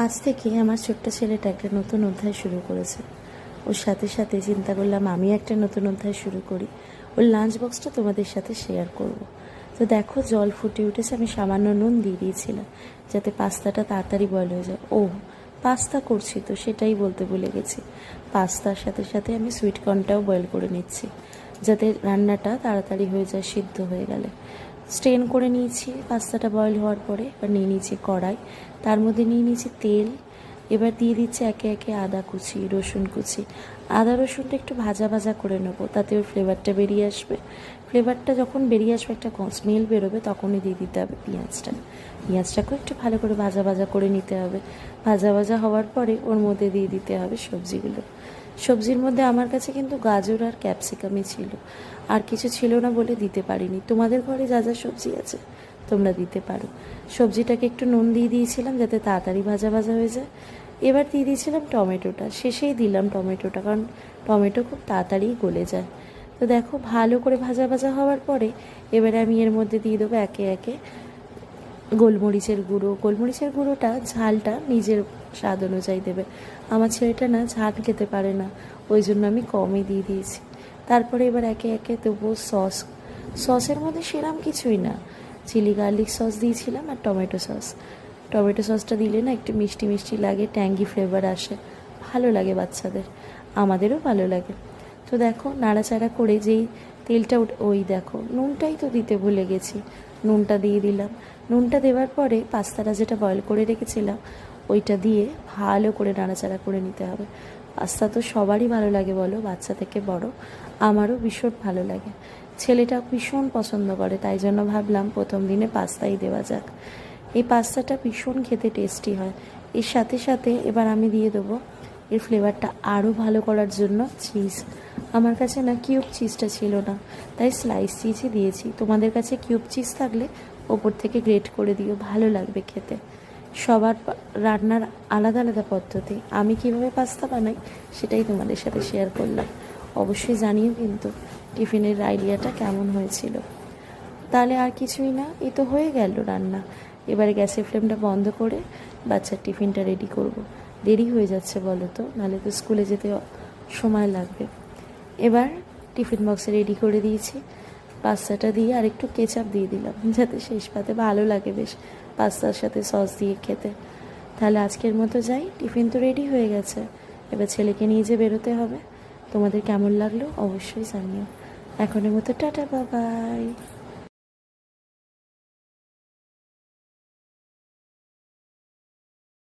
আজ থেকে আমার ছোট্ট ছেলেটা একটা নতুন অধ্যায় শুরু করেছে। ওর সাথে সাথে চিন্তা করলাম আমি একটা নতুন অধ্যায় শুরু করি। ওর লাঞ্চ বক্সটা তোমাদের সাথে শেয়ার করব। তো দেখো, জল ফুটে উঠেছে, আমি সামান্য নুন দিয়ে দিয়েছিলাম যাতে পাস্তাটা তাড়াতাড়ি বয়েল হয়ে যায়। ও, পাস্তা করছি তো সেটাই বলতে ভুলে গেছি। পাস্তার সাথে সাথে আমি সুইট কর্নটাও বয়েল করে নিচ্ছি যাতে রান্নাটা তাড়াতাড়ি হয়ে যায় সিদ্ধ হয়ে গেলে। স্ট্রেন করে নিয়েছি পাস্তাটা বয়েল হওয়ার পরে। এবার নিয়ে নিয়েছি কড়াই, তার মধ্যে নিয়ে নিয়েছি তেল। এবার দিয়ে দিচ্ছি একে একে আদা কুচি, রসুন কুচি। আদা রসুনটা একটু ভাজা ভাজা করে নেবো, তাতে ওর ফ্লেভারটা বেরিয়ে আসবে। ফ্লেভারটা যখন বেরিয়ে আসবে, একটা স্মেল বেরোবে, তখনই দিয়ে দিতে হবে পেঁয়াজটাকেও একটু ভালো করে ভাজা ভাজা করে নিতে হবে। ভাজা ভাজা হওয়ার পরে ওর মধ্যে দিয়ে দিতে হবে সবজিগুলো। সবজির মধ্যে আমার কাছে কিন্তু গাজর আর ক্যাপসিকামই ছিল, আর কিছু ছিল না বলে দিতে পারিনি। তোমাদের ঘরে যা যা সবজি আছে তোমরা দিতে পারো। সবজিটাকে একটু নুন দিয়ে দিয়েছিলাম যাতে তাড়াতাড়ি ভাজা ভাজা হয়ে যায়। এবার দিয়ে দিয়েছিলাম টমেটোটা, শেষেই দিলাম টমেটোটা, কারণ টমেটো খুব তাড়াতাড়ি গলে যায়। তো দেখো, ভালো করে ভাজা ভাজা হওয়ার পরে এবারে আমি এর মধ্যে দিয়ে দেবো একে একে গোলমরিচের গুঁড়ো। গোলমরিচের গুঁড়োটা ঝালটা নিজের স্বাদ অনুযায়ী দেবে। আমার ছেলেটা না ঝাল খেতে পারে না, ওই জন্য আমি কমই দিয়ে দিয়েছি। তারপরে এবার একে একে দেবো সস। সসের মধ্যে সেরম কিছুই না, চিলি গার্লিক সস দিয়েছিলাম আর টমেটো সস। টমেটো সসটা দিলে না একটু মিষ্টি মিষ্টি লাগে, ট্যাঙ্গি ফ্লেভার আসে, ভালো লাগে বাচ্চাদের, আমাদেরও ভালো লাগে। তো দেখো, নাড়াচাড়া করে যেই তেলটা ওই দেখো, নুনটাই তো দিতে ভুলে গেছি, নুনটা দিয়ে দিলাম। নুনটা দেওয়ার পরে পাস্তাটা যেটা বয়েল করে রেখেছিলাম ওইটা দিয়ে ভালো করে নাড়াচাড়া করে নিতে হবে। পাস্তা তো সবারই ভালো লাগে বলো, বাচ্চা থেকে বড়, আমারও ভীষণ ভালো লাগে। ছেলেটা ভীষণ পছন্দ করে, তাই জন্য ভাবলাম প্রথম দিনে পাস্তাই দেওয়া যাক। এই পাস্তাটা ভীষণ খেতে টেস্টি হয়। এর সাথে সাথে এবার আমি দিয়ে দেবো এর ফ্লেভারটা আরও ভালো করার জন্য চিজ। আমার কাছে না কিউব চিজটা ছিল না, তাই স্লাইস চিজই দিয়েছি। তোমাদের কাছে কিউব চিজ থাকলে ওপর থেকে গ্রেট করে দিও, ভালো লাগবে খেতে। সবার রান্নার আলাদা আলাদা পদ্ধতি, আমি কিভাবে পাস্তা বানাই সেটাই তোমাদের সাথে শেয়ার করলাম। অবশ্যই জানিও কিন্তু টিফিনের আইডিয়াটা কেমন হয়েছিল। তাহলে আর কিছুই না, এই তো হয়ে গেল রান্না। এবারে গ্যাসের ফ্লেমটা বন্ধ করে বাচ্চার টিফিনটা রেডি করব। দেরি হয়ে যাচ্ছে বলো তো, নাহলে তো স্কুলে যেতে সময় লাগবে। এবার টিফিন বক্সে রেডি করে দিয়েছি, পাস্তাটা দিয়ে আর একটু কেচাপ দিয়ে দিলাম যাতে শেষ পাতে ভালো লাগে বেশ পাস্তার সাথে সস দিয়ে খেতে। তাহলে আজকের মতো যাই, টিফিন তো রেডি হয়ে গেছে, এবার ছেলেকে নিয়ে যে বেরোতে হবে। তোমাদের কেমন লাগলো অবশ্যই জানিও। এখনের মতো টাটা, বাবাই।